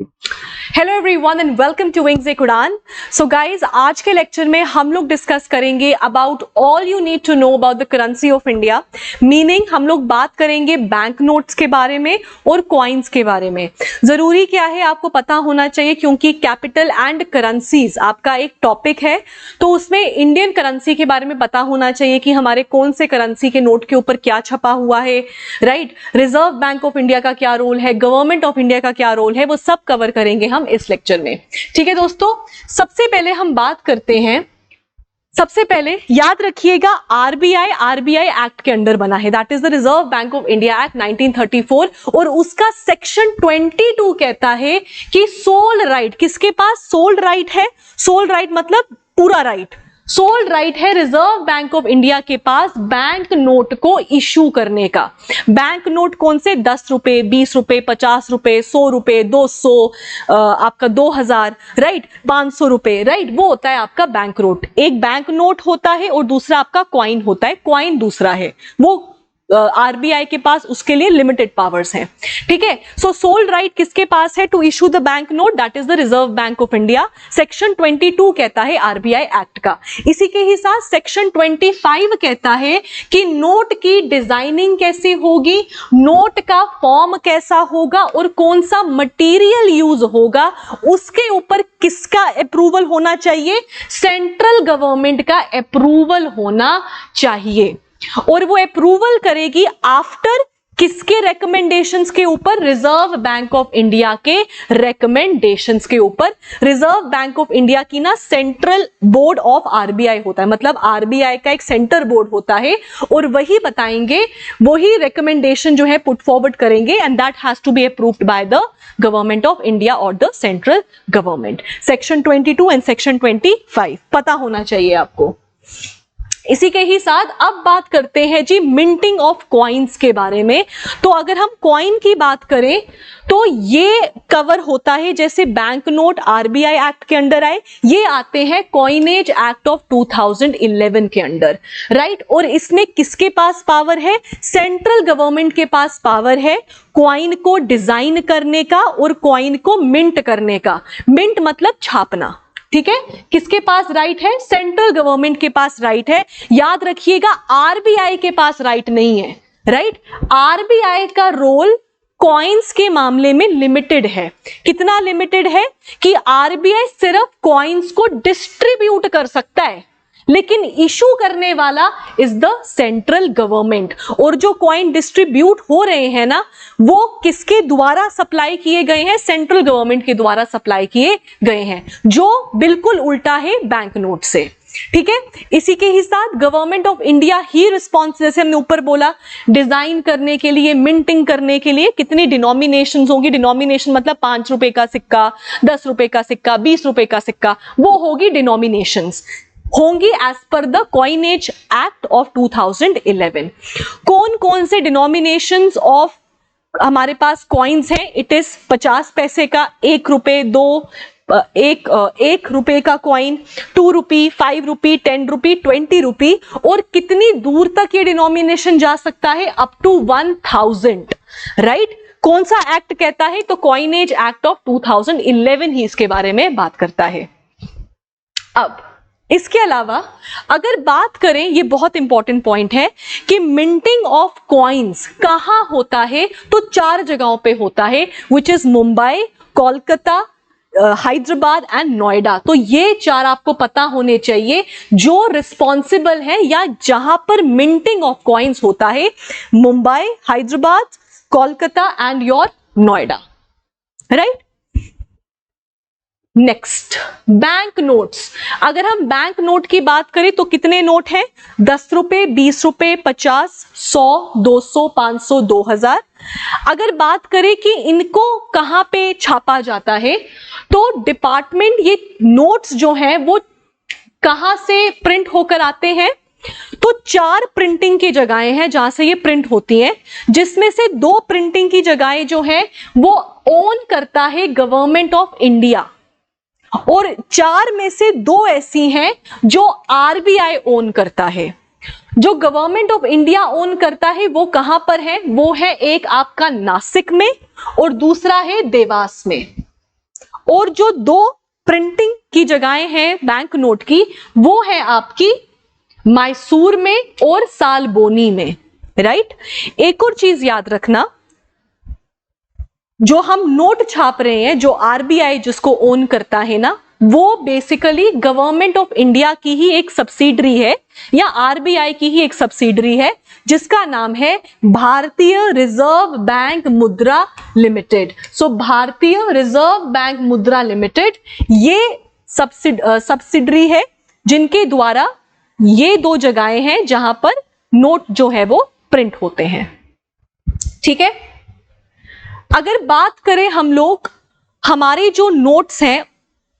Hello everyone and welcome to Wings एक उड़ान। So guys, आज के लेक्चर में हम लोग डिस्कस करेंगे about all you need to know about the currency of India. Meaning हम लोग बात करेंगे बैंक नोट्स के बारे में और कॉइन्स के बारे में। जरूरी क्या है आपको पता होना चाहिए, क्योंकि कैपिटल एंड करेंसीज आपका एक टॉपिक है, तो उसमें इंडियन करेंसी के बारे में पता होना चाहिए कि हमारे कौन से करेंसी के नोट के ऊपर क्या छपा हुआ है, right. Reserve Bank of India का क्या रोल है, गवर्नमेंट ऑफ इंडिया का क्या रोल है, वो सब कवर करेंगे हम इस लेक्चर में। ठीक है दोस्तों, सबसे पहले हम बात करते हैं, सबसे पहले याद रखिएगा आरबीआई एक्ट के अंडर बना है, that is the Reserve Bank of India act 1934, और उसका सेक्शन 22 कहता है कि सोल राइट किसके पास, सोल राइट है, सोल राइट मतलब पूरा राइट, सोल राइट है रिजर्व बैंक ऑफ इंडिया के पास बैंक नोट को इशू करने का। बैंक नोट कौन से, 10 रुपए, 20 रुपए, 50 रुपए, 100 रुपए, 200, आपका 2000, राइट, 500 रुपए, राइट, वो होता है आपका बैंक नोट। एक बैंक नोट होता है और दूसरा आपका कॉइन होता है, कॉइन दूसरा है, वो आरबीआई के पास उसके लिए लिमिटेड पावर्स हैं। ठीक है, सो सोल राइट किसके पास है to issue the bank note, that is the Reserve Bank of India. Section 22 कहता है आरबीआई एक्ट का। इसी के ही साथ सेक्शन 25 कहता है कि नोट की डिजाइनिंग कैसे होगी, नोट का फॉर्म कैसा होगा और कौन सा मटेरियल यूज होगा, उसके ऊपर किसका अप्रूवल होना चाहिए, सेंट्रल गवर्नमेंट का अप्रूवल होना चाहिए। और वो अप्रूवल करेगी आफ्टर किसके रेकमेंडेशंस के ऊपर, रिजर्व बैंक ऑफ इंडिया के रेकमेंडेशंस के ऊपर। रिजर्व बैंक ऑफ इंडिया की ना सेंट्रल बोर्ड ऑफ आरबीआई होता है, मतलब आरबीआई का एक सेंटर बोर्ड होता है और वही बताएंगे, वही रेकमेंडेशन जो है पुट फॉरवर्ड करेंगे, and that has to be approved by the government of India और the central government. Section 22 and section 25 पता होना चाहिए आपको। इसी के ही साथ अब बात करते हैं जी मिंटिंग ऑफ कॉइन्स के बारे में। तो अगर हम कॉइन की बात करें तो ये कवर होता है, जैसे बैंक नोट आरबीआई एक्ट के अंडर आए, ये आते हैं कॉइनेज एक्ट ऑफ 2011 के अंडर, राइट। और इसमें किसके पास पावर है, सेंट्रल गवर्नमेंट के पास पावर है कॉइन को डिजाइन करने का और कॉइन को मिंट करने का। मिंट मतलब छापना, ठीक है, किसके पास राइट है, सेंट्रल गवर्नमेंट के पास राइट है। याद रखिएगा आरबीआई के पास राइट नहीं है, राइट। आरबीआई का रोल कॉइन्स के मामले में लिमिटेड है। कितना लिमिटेड है कि आरबीआई सिर्फ कॉइन्स को डिस्ट्रीब्यूट कर सकता है, लेकिन इशू करने वाला इज द सेंट्रल गवर्नमेंट। और जो कॉइन डिस्ट्रीब्यूट हो रहे हैं ना, वो किसके द्वारा सप्लाई किए गए हैं, सेंट्रल गवर्नमेंट के द्वारा सप्लाई किए गए हैं, जो बिल्कुल उल्टा है बैंक नोट से। ठीक है, इसी के ही साथ government of India he response, जैसे हमने ऊपर बोला, डिजाइन करने के लिए, मिंटिंग करने के लिए कितनी डिनोमिनेशंस होंगी, डिनोमिनेशन मतलब 5 रुपए का सिक्का, 10 रुपए का सिक्का, 20 रुपए का सिक्का, वो होगी डिनोमिनेशंस होंगी as per the coinage act of 2011। कौन कौन से डिनोमिनेशंस ऑफ हमारे पास कॉइन्स हैं, इट इज 50 पैसे का, 1 रुपए, 1 रुपए का कॉइन, 2 रुपी, 5 रुपी, 10 रुपी, 20 रुपी, और कितनी दूर तक ये डिनोमिनेशन जा सकता है, अप टू 1000, राइट। कौन सा एक्ट कहता है, तो कॉइनेज एक्ट ऑफ 2011 ही इसके बारे में बात करता है। अब इसके अलावा अगर बात करें, ये बहुत इंपॉर्टेंट पॉइंट है कि मिंटिंग ऑफ कॉइन्स कहां होता है, तो 4 जगहों पे होता है, which is Mumbai, Kolkata, Hyderabad and Noida. तो ये 4 आपको पता होने चाहिए जो रिस्पॉन्सिबल है या जहां पर मिंटिंग ऑफ कॉइन्स होता है, Mumbai, Hyderabad, Kolkata and your Noida, right. Next, bank notes. अगर हम बैंक नोट की बात करें तो कितने नोट हैं, 10 रुपए, 20 रुपए, 50, 100, 200, 500, 2000। अगर बात करें कि इनको कहां पे छापा जाता है, तो डिपार्टमेंट, ये नोट्स जो हैं वो कहां से प्रिंट होकर आते हैं, तो 4 प्रिंटिंग की जगहें हैं जहां से ये प्रिंट होती हैं, जिसमें से 2 प्रिंटिंग की जगहें जो है वो ओन करता है गवर्नमेंट ऑफ इंडिया, और 4 में से 2 ऐसी हैं जो आरबीआई ओन करता है। जो गवर्नमेंट ऑफ इंडिया ओन करता है वो कहां पर है, वो है एक आपका नासिक में और दूसरा है देवास में, और जो दो प्रिंटिंग की जगहें हैं बैंक नोट की, वो है आपकी मैसूर में और सालबोनी में, राइट। एक और चीज याद रखना, जो हम नोट छाप रहे हैं, जो आरबीआई जिसको ओन करता है ना, वो बेसिकली गवर्नमेंट ऑफ इंडिया की ही एक सब्सिडरी है, या आरबीआई की ही एक सब्सिडरी है, जिसका नाम है भारतीय रिजर्व बैंक मुद्रा लिमिटेड। सो भारतीय रिजर्व बैंक मुद्रा लिमिटेड ये सब्सिडरी है, जिनके द्वारा ये दो जगहें हैं जहां पर नोट जो है वो प्रिंट होते हैं, ठीक है। अगर बात करें हम लोग, हमारे जो नोट्स हैं,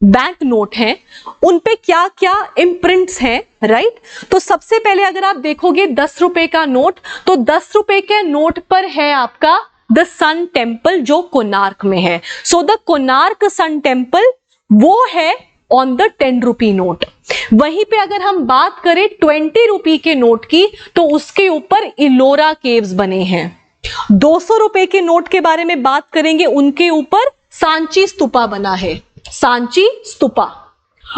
बैंक नोट हैं, उन पे क्या क्या इम्प्रिंट्स हैं, राइट। तो सबसे पहले अगर आप देखोगे 10 रुपए का नोट, तो 10 रुपए के नोट पर है आपका द सन टेम्पल, जो कोणार्क में है। So the Konark sun temple वो है ऑन द 10 रुपी नोट। वहीं पे अगर हम बात करें 20 रुपी के नोट की, तो उसके ऊपर इलोरा केव्स बने हैं। 200 रुपए के नोट के बारे में बात करेंगे, उनके ऊपर सांची स्तूपा बना है, सांची स्तूपा।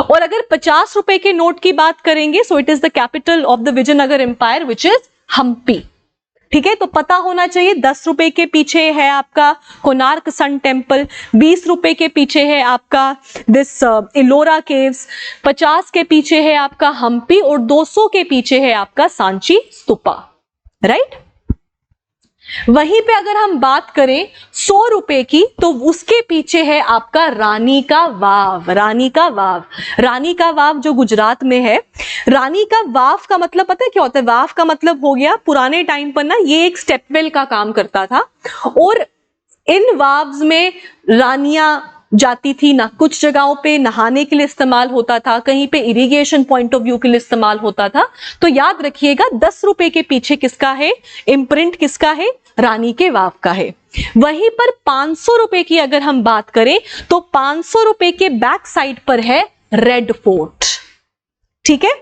और अगर 50 रुपए के नोट की बात करेंगे, so it is the capital of the Vijayanagara empire which is Hampi, ठीक है। तो पता होना चाहिए 10 रुपए के पीछे है आपका कोणार्क सन टेम्पल, 20 रुपए के पीछे है आपका दिस इलोरा केव्स, 50 के पीछे है आपका हम्पी, और 200 के पीछे है आपका सांची स्तूपा, राइट। वहीं पे अगर हम बात करें 100 रुपए की, तो उसके पीछे है आपका रानी का वाव, रानी का वाव। रानी का वाव जो गुजरात में है। रानी का वाव का मतलब पता है क्या होता है? वाव का मतलब हो गया, पुराने टाइम पर ना ये एक स्टेपवेल का काम करता था, और इन वाव्स में रानियां जाती थी ना, कुछ जगहों पे नहाने के लिए इस्तेमाल होता था, कहीं पे इरिगेशन पॉइंट ऑफ व्यू के लिए इस्तेमाल होता था। तो याद रखिएगा 10 रुपए के पीछे किसका है इम्प्रिंट, किसका है? रानी के वाव का है। वहीं पर 500 रुपए की अगर हम बात करें, तो 500 रुपए के बैक साइड पर है रेड फोर्ट, ठीक है।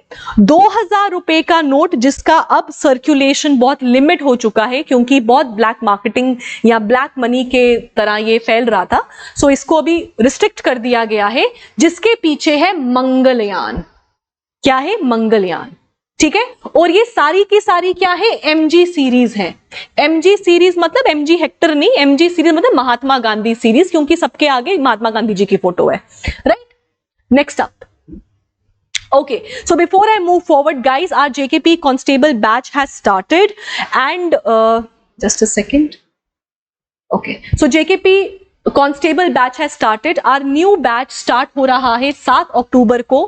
2000 रुपए का नोट, जिसका अब सर्कुलेशन बहुत लिमिट हो चुका है, क्योंकि बहुत ब्लैक मार्केटिंग या ब्लैक मनी के तरह ये फैल रहा था, सो इसको अभी रिस्ट्रिक्ट कर दिया गया है, जिसके पीछे है मंगलयान। क्या है? मंगलयान, ठीक है। और ये सारी की सारी क्या है? एमजी सीरीज है। एमजी सीरीज मतलब एमजी हेक्टर नहीं, एमजी सीरीज मतलब महात्मा गांधी सीरीज, क्योंकि सबके आगे महात्मा गांधी जी की फोटो है, right. Next up, okay, so before I move forward guys, our JKP constable batch has started, and just a second, okay, so JKP constable batch has started. our new batch start हो रहा है 7 अक्टूबर को।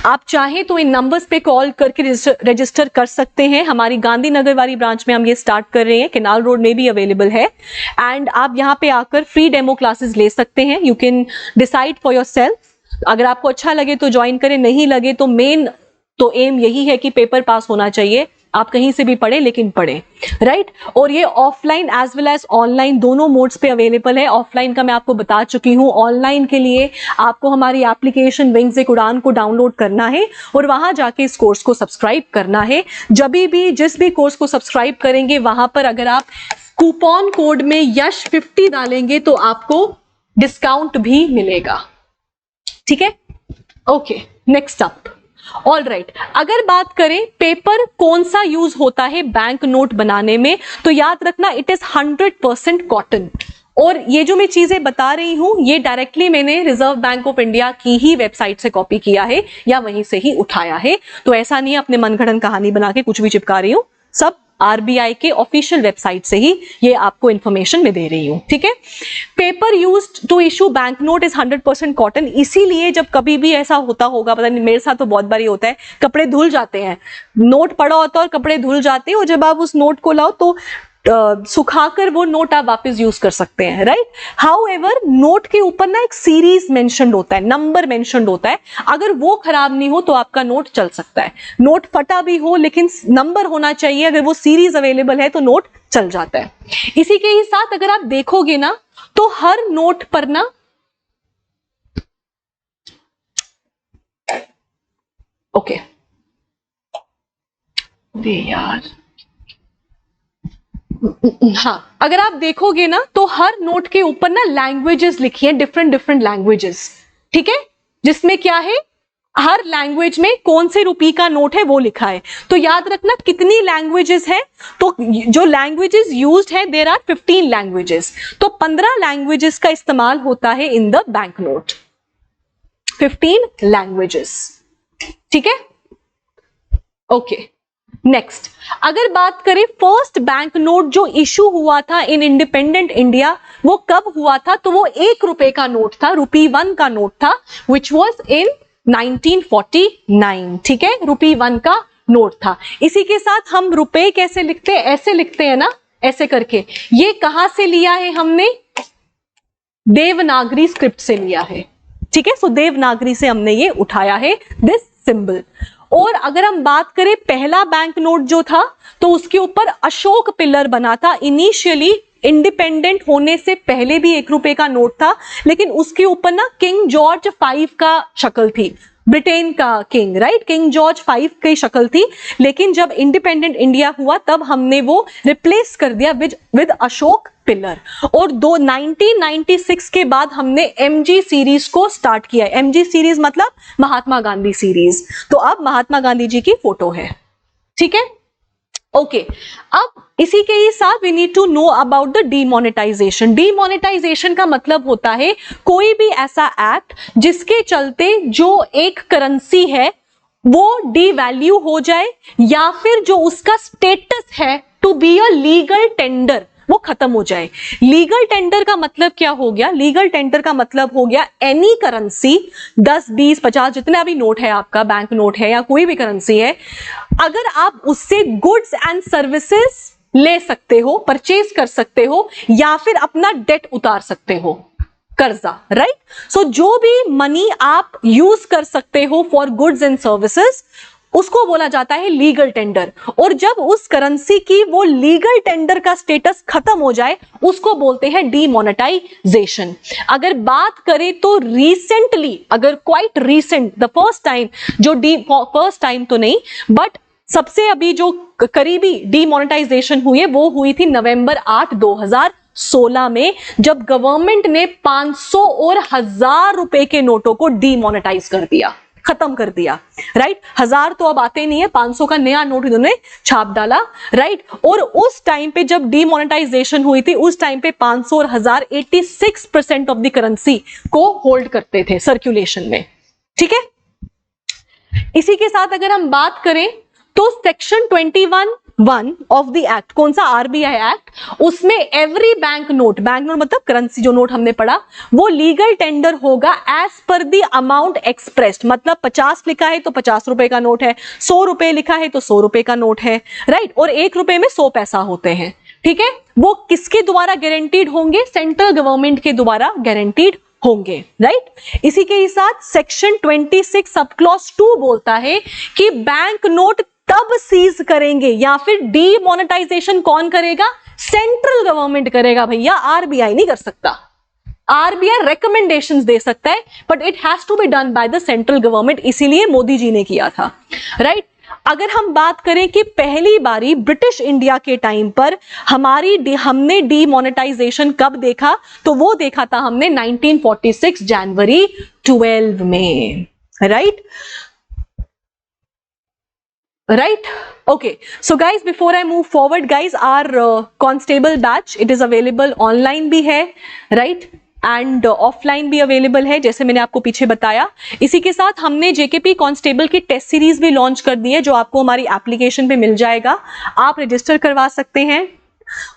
आप चाहें तो इन numbers पे call करके register कर सकते हैं। हमारी गांधीनगर वाली ब्रांच में हम ये स्टार्ट कर रहे हैं, केनाल रोड में भी अवेलेबल है, एंड आप यहाँ पे आकर फ्री डेमो क्लासेस ले सकते हैं। You can decide for your self, अगर आपको अच्छा लगे तो ज्वाइन करें, नहीं लगे तो मेन तो एम यही है कि पेपर पास होना चाहिए। आप कहीं से भी पढ़े, लेकिन पढ़े, राइट। और ये offline as well as online दोनों मोड्स पे अवेलेबल है। ऑफलाइन का मैं आपको बता चुकी हूँ। ऑनलाइन के लिए आपको हमारी एप्लीकेशन विंग्स एक उड़ान को डाउनलोड करना है और वहां जाके इस कोर्स को सब्सक्राइब करना है। जब भी जिस भी कोर्स को सब्सक्राइब करेंगे, वहां पर अगर आप कूपन कोड में यश 50 डालेंगे तो आपको डिस्काउंट भी मिलेगा, ठीक है। Okay, next up, all right. अगर बात करें पेपर कौन सा यूज होता है बैंक नोट बनाने में, तो याद रखना इट इज 100% कॉटन। और ये जो मैं चीजें बता रही हूं, ये डायरेक्टली मैंने रिजर्व बैंक ऑफ इंडिया की ही वेबसाइट से कॉपी किया है या वहीं से ही उठाया है। तो ऐसा नहीं अपने मनगढ़ंत कहानी बना के कुछ भी चिपका रही हूं, सब आरबीआई के ऑफिशियल वेबसाइट से ही ये आपको इंफॉर्मेशन में दे रही हूं, ठीक है। Paper used to issue bank note is 100% cotton. इसीलिए जब कभी भी ऐसा होता होगा, पता नहीं, मेरे साथ तो बहुत बार होता है, कपड़े धुल जाते हैं, नोट पड़ा होता है और कपड़े धुल जाते हैं, और जब आप उस नोट को लाओ तो सुखाकर वो नोट आप वापस यूज कर सकते हैं, राइट। हाउएवर नोट के ऊपर ना एक सीरीज मेंशन्ड होता है, नंबर मेंशन्ड होता है, अगर वो खराब नहीं हो तो आपका नोट चल सकता है। नोट फटा भी हो लेकिन नंबर होना चाहिए, अगर वो सीरीज अवेलेबल है तो नोट चल जाता है। इसी के ही साथ अगर आप देखोगे ना, तो हर नोट पर ना ओके, यार हाँ, अगर आप देखोगे ना तो हर नोट के ऊपर ना लैंग्वेजेस लिखी हैं, डिफरेंट डिफरेंट लैंग्वेजेस, ठीक है, जिसमें क्या है हर लैंग्वेज में कौन से रुपये का नोट है वो लिखा है। तो याद रखना कितनी लैंग्वेजेस है, तो जो लैंग्वेजेस यूज्ड है देयर आर 15 लैंग्वेजेस, तो 15 लैंग्वेजेस का इस्तेमाल होता है in the bank note, 15 languages, ठीक है। ओके, नेक्स्ट अगर बात करें फर्स्ट बैंक नोट जो इशू हुआ था इन इंडिपेंडेंट इंडिया, वो कब हुआ था, तो वो 1 रुपए का नोट था, ₹1 का नोट था, विच वॉज इन 1949, ठीक है, ₹1 का नोट था। इसी के साथ हम रुपए कैसे लिखते हैं, ऐसे लिखते हैं ना, ऐसे करके। ये कहां से लिया है हमने, देवनागरी स्क्रिप्ट से लिया है, ठीक है। सो देवनागरी से हमने ये उठाया है दिस सिंबल। और अगर हम बात करें पहला बैंक नोट जो था तो उसके ऊपर अशोक पिलर बना था। इनिशियली इंडिपेंडेंट होने से पहले भी 1 रुपए का नोट था, लेकिन उसके ऊपर ना किंग जॉर्ज 5 का शक्ल थी, ब्रिटेन का किंग, राइट, किंग जॉर्ज 5 की शक्ल थी। लेकिन जब इंडिपेंडेंट इंडिया हुआ तब हमने वो रिप्लेस कर दिया विद अशोक पिलर। और 1996 के बाद हमने एमजी सीरीज को स्टार्ट किया। एमजी सीरीज मतलब महात्मा गांधी सीरीज। तो अब महात्मा गांधी जी की फोटो है, ठीक है। ओके, अब इसी के ही साथ we need to know about the demonetisation. Demonetisation का मतलब होता है कोई भी ऐसा एक्ट जिसके चलते जो एक करेंसी है वो डीवैल्यू हो जाए, या फिर जो उसका स्टेटस है to be a legal tender वो खत्म हो जाए। लीगल टेंडर का मतलब क्या हो गया, लीगल टेंडर का मतलब हो गया एनी करेंसी 10, 20, 50 जितना भी नोट है आपका, बैंक नोट है या कोई भी करेंसी है, अगर आप उससे गुड्स एंड सर्विसेज ले सकते हो, परचेज कर सकते हो, या फिर अपना डेट उतार सकते हो, कर्जा, राइट। सो जो भी मनी आप यूज कर सकते हो फॉर गुड्स एंड सर्विसेज उसको बोला जाता है लीगल टेंडर। और जब उस करेंसी की वो लीगल टेंडर का स्टेटस खत्म हो जाए उसको बोलते हैं डीमोनेटाइजेशन। अगर बात करें तो रिसेंटली, अगर quite recent, the first time जो फर्स्ट टाइम तो नहीं बट सबसे अभी जो करीबी डीमोनेटाइजेशन हुई है वो हुई थी नवंबर 8, 2016 में, जब गवर्नमेंट ने 500 और 1000 रुपए के नोटों को डीमोनेटाइज कर दिया, खत्म कर दिया, राइट। 1000 तो अब आते नहीं है, 500 का नया नोट इन्होंने छाप डाला, राइट। और उस टाइम पे जब डीमोनेटाइजेशन हुई थी उस टाइम पे 500 और 1000 86% ऑफ द करेंसी को होल्ड करते थे सर्कुलेशन में, ठीक है। इसी के साथ अगर हम बात करें तो सेक्शन 21(1) ऑफ द एक्ट, कौन सा, आरबीआई एक्ट, उसमें एवरी बैंक नोट मतलब करेंसी जो नोट हमने पढ़ा, वो लीगल टेंडर होगा as per the amount expressed. मतलब 50 लिखा है तो 50 रुपए का नोट है, 100 रुपए लिखा है तो 100 रुपए का नोट है, राइट। और 1 रुपए में 100 पैसा होते हैं, ठीक है। वो किसके द्वारा गारंटीड होंगे, सेंट्रल गवर्नमेंट के द्वारा गारंटीड होंगे, राइट। इसी के साथ सेक्शन 26 सब क्लॉज 2 बोलता है कि बैंक नोट तब सीज करेंगे या फिर डीमोनेटाइजेशन कौन करेगा, सेंट्रल गवर्नमेंट करेगा भैया, आरबीआई नहीं कर सकता। आरबीआई रिकमेंडेशंस दे सकता है but it has to be done by the central government, इसीलिए मोदी जी ने किया था, राइट। अगर हम बात करें कि पहली बारी ब्रिटिश इंडिया के टाइम पर हमने डीमोनेटाइजेशन कब देखा, तो वो देखा था हमने 1946 जनवरी 12 में, right. Right? Okay. So guys, before I move forward, guys, our constable batch, it is available online भी है, right? एंड ऑफलाइन भी अवेलेबल है, जैसे मैंने आपको पीछे बताया। इसी के साथ हमने जेकेपी कांस्टेबल की टेस्ट सीरीज भी लॉन्च कर दी है, जो आपको हमारी एप्लीकेशन पे मिल जाएगा, आप रजिस्टर करवा सकते हैं।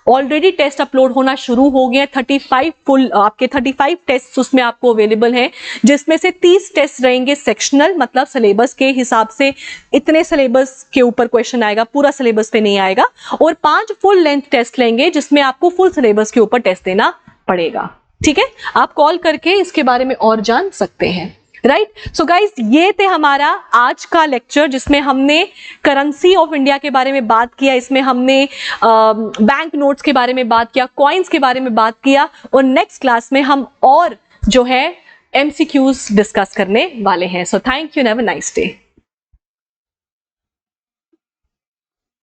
ऑलरेडी टेस्ट अपलोड होना शुरू हो गया, 35 टेस्ट उसमें आपको अवेलेबल हैं, जिसमें से 30 टेस्ट रहेंगे सेक्शनल, मतलब सिलेबस के हिसाब से इतने सिलेबस के ऊपर क्वेश्चन आएगा, पूरा सिलेबस पे नहीं आएगा, और 5 फुल लेंथ टेस्ट लेंगे जिसमें आपको फुल सिलेबस के ऊपर टेस्ट देना पड़ेगा, ठीक है। आप कॉल करके इसके बारे में और जान सकते हैं, राइट। सो गाइज, ये थे हमारा आज का लेक्चर जिसमें हमने करेंसी ऑफ इंडिया के बारे में बात किया, इसमें हमने बैंक नोट्स के बारे में बात किया, कॉइन्स के बारे में बात किया, और नेक्स्ट क्लास में हम और जो है MCQs डिस्कस करने वाले हैं। So thank you, have a nice day.